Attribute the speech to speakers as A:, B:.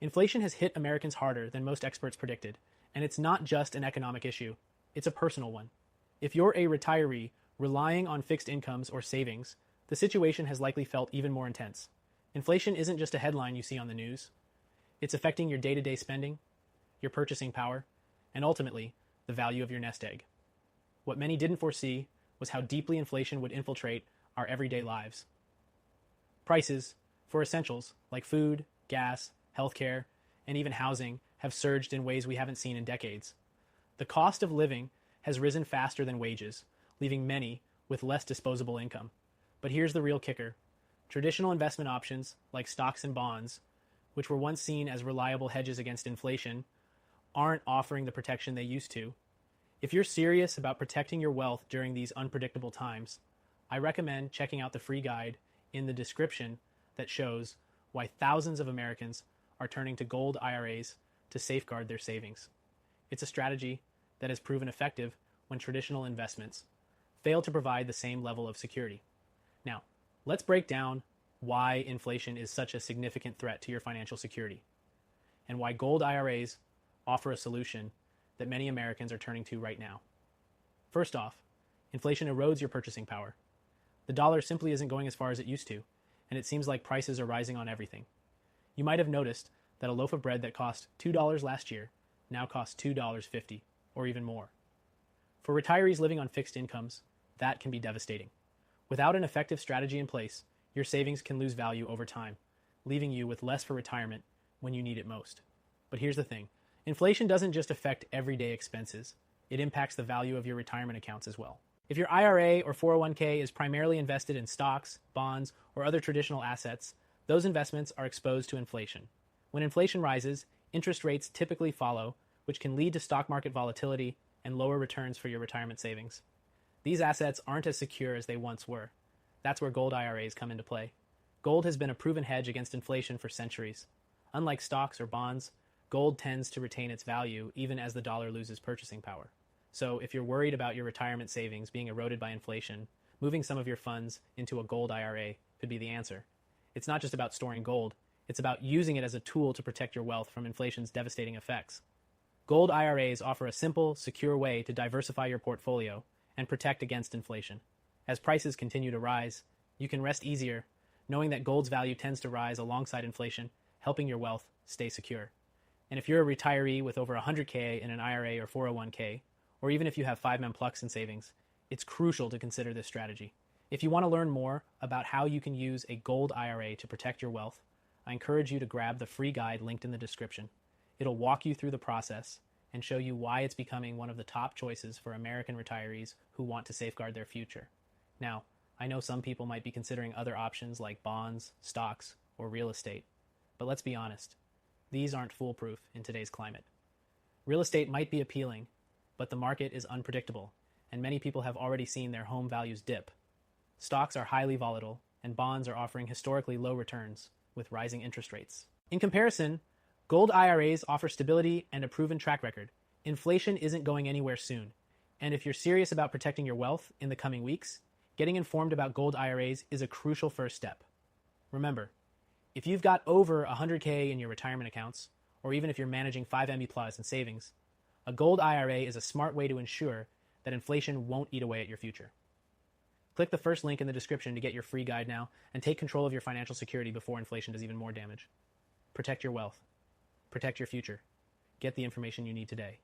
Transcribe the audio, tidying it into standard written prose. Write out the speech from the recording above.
A: Inflation has hit Americans harder than most experts predicted, and it's not just an economic issue, it's a personal one. If you're a retiree relying on fixed incomes or savings, the situation has likely felt even more intense. Inflation isn't just a headline you see on the news, it's affecting your day to day spending, your purchasing power, and ultimately, the value of your nest egg. What many didn't foresee was how deeply inflation would infiltrate our everyday lives. Prices for essentials like food, gas, healthcare, and even housing have surged in ways we haven't seen in decades. The cost of living has risen faster than wages, leaving many with less disposable income. But here's the real kicker. Traditional investment options like stocks and bonds, which were once seen as reliable hedges against inflation, aren't offering the protection they used to. If you're serious about protecting your wealth during these unpredictable times, I recommend checking out the free guide in the description that shows why thousands of Americans are turning to gold IRAs to safeguard their savings. It's a strategy that has proven effective when traditional investments fail to provide the same level of security. Now, let's break down why inflation is such a significant threat to your financial security and why gold IRAs offer a solution that many Americans are turning to right now. First off, inflation erodes your purchasing power. The dollar simply isn't going as far as it used to, and it seems like prices are rising on everything. You might have noticed that a loaf of bread that cost $2 last year now costs $2.50 or even more. For retirees living on fixed incomes, that can be devastating. Without an effective strategy in place, your savings can lose value over time, leaving you with less for retirement when you need it most. But here's the thing. Inflation doesn't just affect everyday expenses. It impacts the value of your retirement accounts as well. If your IRA or 401k is primarily invested in stocks, bonds, or other traditional assets, those investments are exposed to inflation. When inflation rises, interest rates typically follow, which can lead to stock market volatility and lower returns for your retirement savings. These assets aren't as secure as they once were. That's where gold IRAs come into play. Gold has been a proven hedge against inflation for centuries. Unlike stocks or bonds, gold tends to retain its value even as the dollar loses purchasing power. So if you're worried about your retirement savings being eroded by inflation, moving some of your funds into a gold IRA could be the answer. It's not just about storing gold, it's about using it as a tool to protect your wealth from inflation's devastating effects. Gold IRAs offer a simple, secure way to diversify your portfolio and protect against inflation. As prices continue to rise, you can rest easier knowing that gold's value tends to rise alongside inflation, helping your wealth stay secure. And if you're a retiree with over 100K in an IRA or 401k, or even if you have 5MEM+ in savings, it's crucial to consider this strategy. If you want to learn more about how you can use a gold IRA to protect your wealth, I encourage you to grab the free guide linked in the description. It'll walk you through the process and show you why it's becoming one of the top choices for American retirees who want to safeguard their future. Now, I know some people might be considering other options like bonds, stocks, or real estate, but let's be honest, these aren't foolproof in today's climate. Real estate might be appealing, but the market is unpredictable, and many people have already seen their home values dip. Stocks are highly volatile, and bonds are offering historically low returns with rising interest rates. In comparison, gold IRAs offer stability and a proven track record. Inflation isn't going anywhere soon, and if you're serious about protecting your wealth in the coming weeks, getting informed about gold IRAs is a crucial first step. Remember, if you've got over 100K in your retirement accounts, or even if you're managing 5ME+ in savings, a gold IRA is a smart way to ensure that inflation won't eat away at your future. Click the first link in the description to get your free guide now and take control of your financial security before inflation does even more damage. Protect your wealth. Protect your future. Get the information you need today.